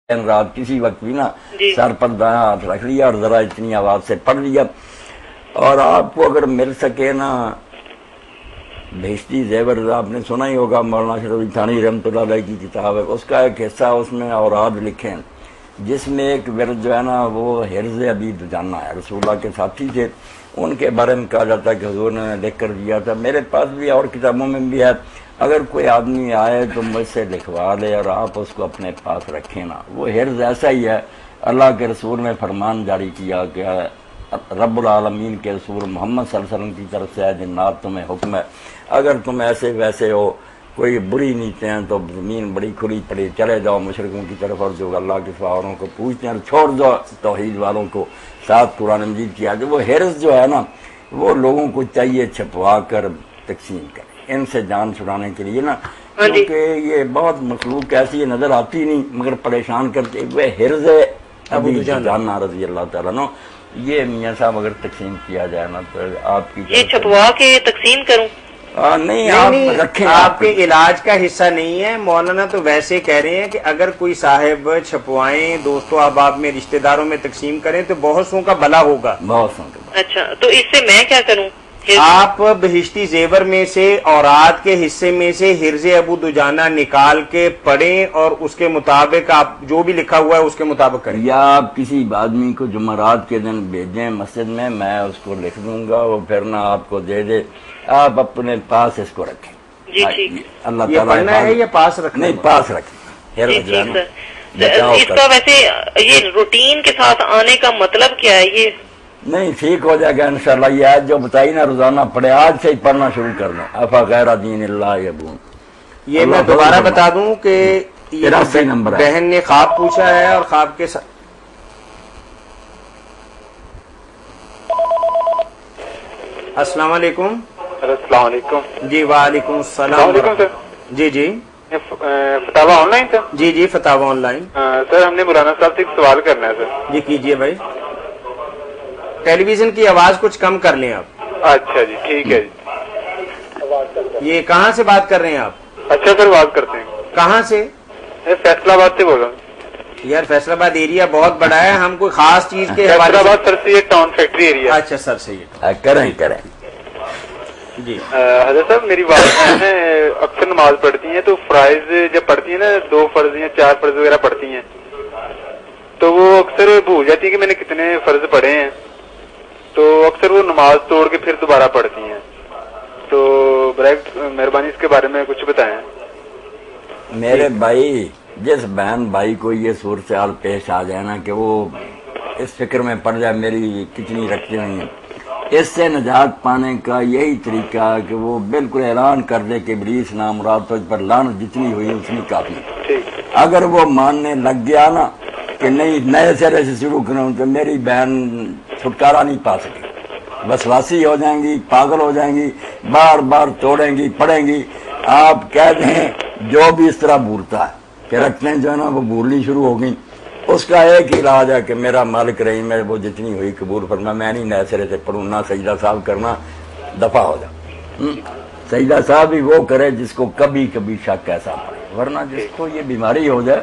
رات کسی وقت بھی نا جی سر پر دایاں ہاتھ رکھ لیا اور ذرا اتنی آواز سے پڑھ لیا. اور آپ کو اگر مل سکے نا بہشتی زیور، آپ نے سنا ہی ہوگا مولانا شرف علی تھانوی رحمۃ اللہ علیہ کی کتاب ہے، اس کا ایک حصہ اس میں اوراد لکھے ہیں جس میں ایک ورد جو ہے نا وہ حرز ابی دجانہ ہے، رسول اللہ کے ساتھی تھے. ان کے بارے میں کہا جاتا ہے کہ حضور نے لکھ کر دیا تھا. میرے پاس بھی اور کتابوں میں بھی ہے. اگر کوئی آدمی آئے تو مجھ سے لکھوا لے اور آپ اس کو اپنے پاس رکھیں نا. وہ حرز ایسا ہی ہے، اللہ کے رسول نے فرمان جاری کیا کہ رب العالمین کے رسول محمد صلی اللہ علیہ وسلم کی طرف سے جنات تمہیں حکم ہے، اگر تم ایسے ویسے ہو، کوئی بری نیتیں ہیں تو زمین بڑی کھلی پڑی، چلے جاؤ مشرکوں کی طرف اور جو اللہ کے سوا اوروں کو پوچھتے ہیں، چھوڑ دو توحید والوں کو، ساتھ قرآن مجید کی آیت. وہ حرز جو ہے نا وہ لوگوں کو چاہیے چھپوا کر تقسیم کریں ان سے جان چھڑانے کے لیے نا، کیونکہ یہ بہت مخلوق ایسی نظر آتی نہیں مگر پریشان کرتے ہوئے. حرز ابو دجانہ رضی اللہ تعالیٰ عنہ، یہ میاں صاحب اگر تقسیم کیا جائے نا تو آپ کی یہ چھپوا کے تقسیم کروں؟ نہیں آپ رکھیں، آپ کے علاج کا حصہ نہیں ہے مولانا. تو ویسے کہہ رہے ہیں کہ اگر کوئی صاحب چھپوائیں دوستوں احباب میں رشتہ داروں میں تقسیم کریں تو بہت سو کا بھلا ہوگا. بہت سن. اچھا تو اس سے میں کیا کروں؟ آپ بہشتی زیور میں سے اوراد کے حصے میں سے حرز ابو دجانہ نکال کے پڑھیں اور اس کے مطابق آپ جو بھی لکھا ہوا ہے اس کے مطابق کریں. یا آپ کسی آدمی کو جمعرات کے دن بھیجیں مسجد میں اس کو لکھ دوں گا، وہ پھر نہ آپ کو دے دے، آپ اپنے پاس اس کو رکھیں. جی ٹھیک. اللہ یہ پڑھنا ہے یا پاس رکھنا؟ نہیں پاس رکھیں. جی ٹھیک سر. اس کا ویسے یہ روٹین کے ساتھ آنے کا مطلب کیا ہے؟ یہ نہیں ٹھیک ہو جائے گا انشاءاللہ. یہ آیت جو بتائی نا روزانہ پڑھے، آج سے ہی پڑھنا شروع کر دیں. افا غیر دین اللہ یبغون. یہ میں دوبارہ بتا دوں کہ 83 نمبر ہے. بہن نے خواب پوچھا ہے اور خواب کے ساتھ السلام علیکم. السلام علیکم. جی وعلیکم السلام. جی جی فتاوا on line sir? G G فتاوا on line. سر ہم نے مولانا صاحب سے ایک سوال کرنا ہے سر. جی کیجئے بھائی. ٹیلی ویژن کی آواز کچھ کم کر لیں آپ. اچھا جی ٹھیک ہے جی. یہ کہاں سے بات کر رہے ہیں آپ؟ اچھا سر بات کرتے ہیں. کہاں سے؟ فیصلہ آباد سے بول رہا ہوں. یار فیصلہ آباد ایریا بہت بڑا ہے، ہم کوئی خاص چیز کے حوالے فیصلہ آباد سر سے یہ ٹاؤن فیکٹری ایریا. اچھا سر صحیح ہے. کریں جی حضرت صاحب میری والدہ اکثر نماز پڑھتی ہیں تو فرائض جب پڑھتی ہیں نا 2 فرض یا 4 فرض وغیرہ پڑھتی ہیں تو وہ اکثر بھول جاتی ہے کہ میں نے کتنے فرض پڑھے ہیں، تو اکثر وہ نماز توڑ کے پھر دوبارہ پڑھتی ہیں. تو برائے مہربانی اس کے بارے میں کچھ بتائیں. میرے بھائی، جس بہن بھائی کو یہ صورتحال پیش آ جائے نا کہ وہ اس فکر میں پڑ جائے میری کتنی رکھتی ہوئی ہیں، اس سے نجات پانے کا یہی طریقہ ہے کہ وہ بالکل اعلان کر دے کہ ابلیس نامراد تجھ پر لعنت جتنی ہوئی اتنی کافی. اگر وہ ماننے لگ گیا نا کہ نہیں نئے سرے سے شروع کروں تو میری بہن چھٹکارا نہیں پا سکے، وسواسی ہو جائیں گی، پاگل ہو جائیں گی، بار بار توڑیں گی پڑھیں گی. آپ کہہ دیں جو بھی اس طرح بھولتا ہے کہ رکھنے جو ہے نا وہ بھولنی شروع ہو گئی، اس کا ایک ہی علاج ہے کہ میرا مالک رہی میں وہ جتنی ہوئی قبول فرما، میں نہیں نئے سرے سے پڑھوں، نہ سجدہ صاحب کرنا، دفع ہو جا. سجدہ صاحب بھی وہ کرے جس کو کبھی کبھی شک ایسا پڑے، ورنہ جس کو یہ بیماری ہو جائے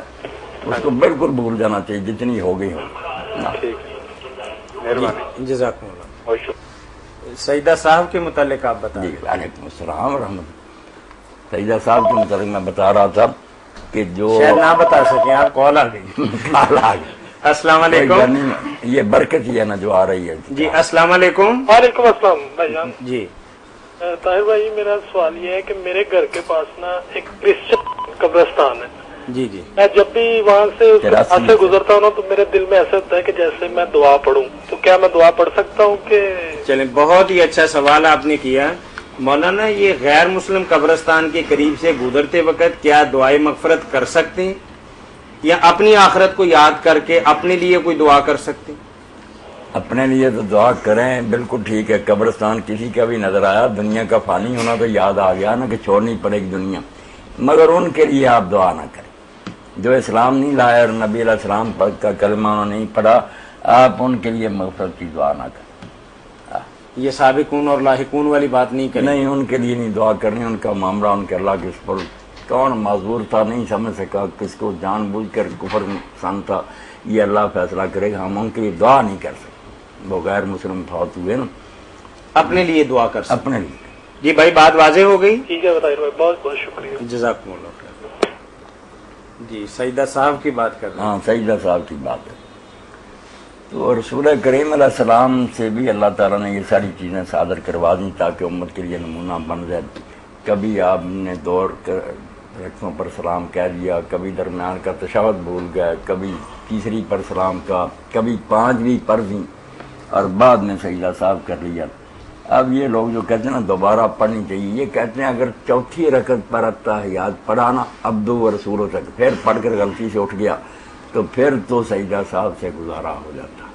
اس کو بالکل بھول جانا چاہیے جتنی ہو گئی ہو. جزاکم اللہ. سجدہ صاحب کے متعلق آپ بتائیں. جی وعلیکم السلام ورحمۃ. سجدہ صاحب کے متعلق میں بتا رہا تھا کہ جو شاید نہ بتا سکیں آپ، کال آ گئی. السلام علیکم. یہ برکت ہی ہے نا جو آ رہی ہے. جی السلام علیکم. وعلیکم السلام بھائی جان. جی طاہر بھائی میرا سوال یہ ہے کہ میرے گھر کے پاس نا ایک کرسچن قبرستان ہے. جی جی میں جب بھی وہاں سے گزرتا ہوں نا تو میرے دل میں ایسا ہوتا ہے کہ جیسے میں دعا پڑھوں. تو کیا میں دعا پڑھ سکتا ہوں کہ؟ چلیں بہت ہی اچھا سوال آپ نے کیا مولانا. یہ غیر مسلم قبرستان کے قریب سے گزرتے وقت کیا دعائے مغفرت کر سکتے ہیں یا اپنی آخرت کو یاد کر کے اپنے لیے کوئی دعا کر سکتے ہیں؟ اپنے لیے تو دعا کریں، بالکل ٹھیک ہے. قبرستان کسی کا بھی نظر آیا، دنیا کا فانی ہونا تو یاد آ گیا نا کہ چھوڑنی پڑے گی دنیا، مگر ان کے لیے آپ دعا نہ کریں جو اسلام نہیں لائے اور نبی علیہ السلام کا کلمہ انہوں نے نہیں پڑھا. آپ ان کے لیے مغفرت کی دعا نہ کریں. یہ سابقون اور لاحقون والی بات نہیں کریں. نہیں، ان کے لیے نہیں دعا کرنی، ان کا معاملہ ان کے اللہ کے سپرد کون معذور تھا نہیں سمجھ سکا، کس کو جان بوجھ کر کفر انسان تھا، یہ اللہ فیصلہ کرے گا، ہم ان کے لیے دعا نہیں کر سکتے، وہ غیر مسلم فوت ہوئے نا، اپنے لیے دعا کر سکتے اپنے لیے۔ جی بھائی بات واضح ہو گئی؟ ٹھیک ہے بتائیے بھائی، بہت بہت شکریہ، جزاکم اللہ خیر۔ جی سیدہ صاحب کی بات کر رہے ہیں۔ ہاں سیدہ صاحب کی بات ہے، تو رسول کریم علیہ السلام سے بھی اللہ تعالیٰ نے یہ ساری چیزیں صادر کروا دیں تاکہ امت کے لیے نمونہ بن جائے۔ کبھی آپ نے دور رکھوں پر سلام کہہ دیا، کبھی درمیان کا تشہد بھول گئے، کبھی تیسری پر سلام کا، کبھی پانچویں پر بھی، اور بعد میں سجدہ صاحب کر لیا۔ اب یہ لوگ جو کہتے ہیں نا دوبارہ پڑھنی چاہیے، یہ کہتے ہیں اگر چوتھی رکعت پر اتحیات پڑھانا عبدو و رسولوں تک، پھر پڑھ کر غلطی سے اٹھ گیا تو پھر تو سجدہ صاحب سے گزارا ہو جاتا،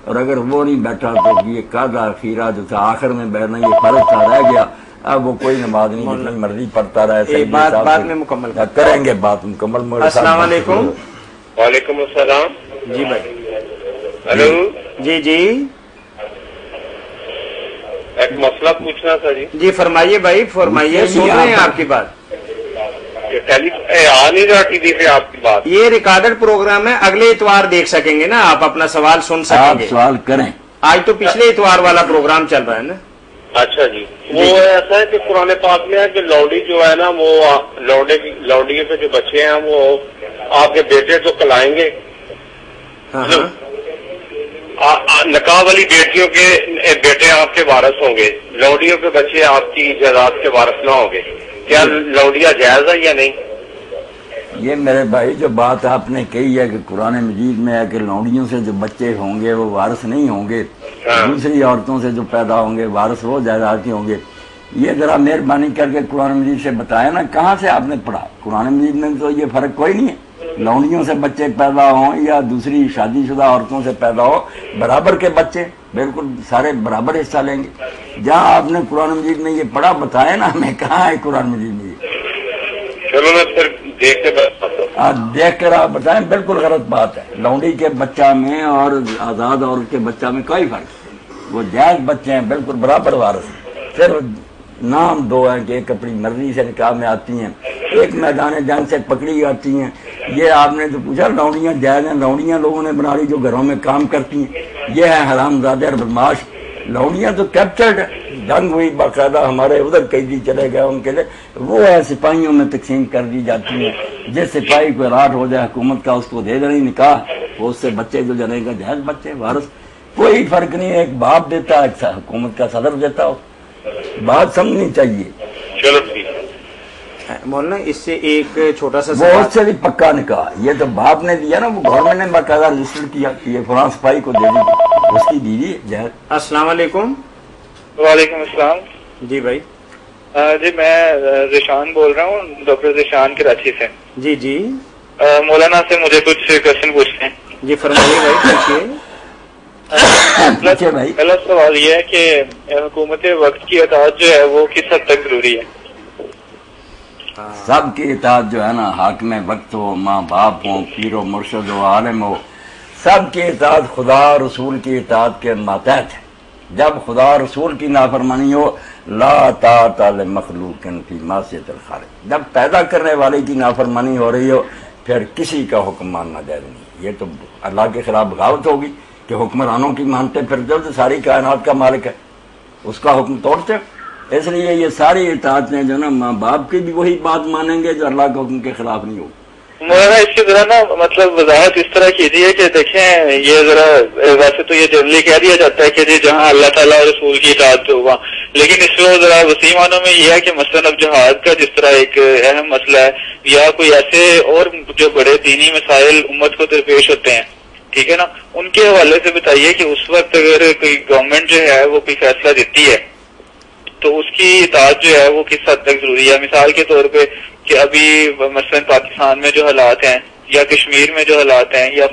اور اگر وہ نہیں بیٹھا تو یہ قاعدہ اخیرہ جو تھا آخر میں بیٹھنا یہ فرض تھا رہ گیا، اب وہ کوئی نماز نہیں جتنی مرضی پڑھتا رہے۔ بات میں مکمل کریں گے بات مکمل۔ السلام علیکم۔ وعلیکم السلام۔ جی بھائی۔ ہلو جی جی ایک مسئلہ پوچھنا تھا جی۔ جی فرمائیے بھائی فرمائیے، سن رہے ہیں آپ کی بات۔ آ نہیں رہا ٹی وی پہ آپ کی بات؟ یہ ریکارڈڈ پروگرام ہے، اگلے اتوار دیکھ سکیں گے نا، آپ اپنا سوال سن سکیں آپ گے۔ سوال کریں، آج تو پچھلے اتوار والا پروگرام چل رہا ہے نا۔ اچھا جی، وہ ایسا ہے کہ قرآن پاک میں ہے کہ لوڈی جو ہے نا وہ لوڈی کے جو بچے ہیں وہ آپ کے بیٹے تو کلائیں گے، نکاح والی بیٹیوں کے بیٹے آپ کے وارث ہوں گے، لوڈیوں کے بچے آپ کی جائیداد کے وارث نہ ہوں گے، کیا لوڈیا جائز ہے یا نہیں؟ یہ میرے بھائی جو بات آپ نے کہی ہے کہ قرآن مجید میں ہے کہ لونڈیوں سے جو بچے ہوں گے وہ وارث نہیں ہوں گے، دوسری عورتوں سے جو پیدا ہوں گے وارث وہ جائیداد کے ہوں گے، یہ ذرا مہربانی کر کے قرآن مجید سے بتایا نا کہاں سے آپ نے پڑھا؟ قرآن مجید میں تو یہ فرق کوئی نہیں ہے، لونڈیوں سے بچے پیدا ہوں یا دوسری شادی شدہ عورتوں سے پیدا ہو، برابر کے بچے بالکل سارے برابر حصہ لیں گے۔ جہاں آپ نے قرآن مجید میں یہ پڑھا بتایا نا ہمیں کہاں ہے قرآن مجید میں یہ؟ چلو میں پھر دیکھ کے دیکھ کر آپ بتائیں، بالکل غلط بات ہے۔ لونڈی کے بچہ میں اور آزاد عورت کے بچہ میں کوئی فرق نہیں، وہ جائز بچے ہیں، بالکل برابر وارث ہیں، صرف نام دو ہیں کہ ایک اپنی مرضی سے نکاح میں آتی ہیں، ایک میدان جنگ سے پکڑی آتی ہیں۔ یہ آپ نے تو پوچھا لونڈیاں جائز ہیں، لونڈیاں لوگوں نے بنا لی جو گھروں میں کام کرتی ہیں، یہ ہے حرام زادے اور بدماش۔ لونڈیاں تو کیپچرڈ ہے، جنگ ہوئی باقاعدہ، ہمارے ادھر قیدی چلے گئے ان کے لیے، وہ ہے سپاہیوں میں تقسیم کر دی جاتی ہیں، جس سپاہی کو اراٹ ہو جائے حکومت کا اس کو دے دیں نکاح، وہ اس سے بچے جو جنے گا جائز بچے وارث، کوئی فرق نہیں ہے، ایک باپ دیتا ہے ایک حکومت کا صدر دیتا ہو، بات سمجھنی چاہیے۔ چلو ٹھیک مولانا اس سے ایک چھوٹا سا وہ اس سے بھی پکا نکاح، یہ تو باپ نے دیا نا، وہ گورنمنٹ نے باقاعدہ رجسٹر کیا کہ یہ فلاں سپاہی کو دے دی، اس کی بیوی جائز۔ السلام علیکم۔ وعلیکم السلام۔ جی بھائی۔ جی میں ذیشان بول رہا ہوں، ڈاکٹر ذیشان کراچی سے۔ جی جی مولانا سے مجھے کچھ کوشچن پوچھنے ہیں۔ جی فرمائیے بھائی پوچھیے۔ پہلا سوال یہ ہے کہ حکومت وقت کی اطاعت جو ہے وہ کس حد تک ضروری ہے؟ سب کی اطاعت جو ہے نا، حاکم وقت ہو، ماں باپ ہو، پیر و مرشد ہو، عالم ہو، سب کی اطاعت خدا رسول کی اطاعت کے ماتحت ہے۔ جب خدا رسول کی نافرمانی ہو، لا طاعت لمخلوق فی معصیۃ الخالق، جب پیدا کرنے والے کی نافرمانی ہو رہی ہو پھر کسی کا حکم ماننا جائز نہیں۔ یہ تو اللہ کے خلاف بغاوت ہوگی کہ حکمرانوں کی مانتے پھرتے ہو تو ساری کائنات کا مالک ہے، اس کا حکم توڑتے ہو۔ اس لیے یہ ساری اطاعتیں جو نا ماں باپ کی بھی وہی بات مانیں گے جو اللہ کے حکم کے خلاف نہیں ہوگی۔ مولانا اس کی ذرا نا مطلب وضاحت اس طرح کیجیے کہ دیکھیں یہ ذرا، ویسے تو یہ جنرلی کہہ دیا جاتا ہے کہ جی جہاں اللہ تعالیٰ اور رسول کی اطاعت ہوا، لیکن اس کو ذرا وسیع معنوں میں یہ ہے کہ مثلاً اب جہاد کا جس طرح ایک اہم مسئلہ ہے، یا کوئی ایسے اور جو بڑے دینی مسائل امت کو درپیش ہوتے ہیں، ٹھیک ہے نا، ان کے حوالے سے بتائیے کہ اس وقت اگر کوئی گورنمنٹ جو ہے وہ کوئی فیصلہ دیتی ہے تو اس کی اطاعت جو ہے وہ کس حد تک ضروری ہے؟ مثال کے طور پہ کہ ابھی مثلاً پاکستان میں جو حالات ہیں یا کشمیر میں جو حالات ہیں یا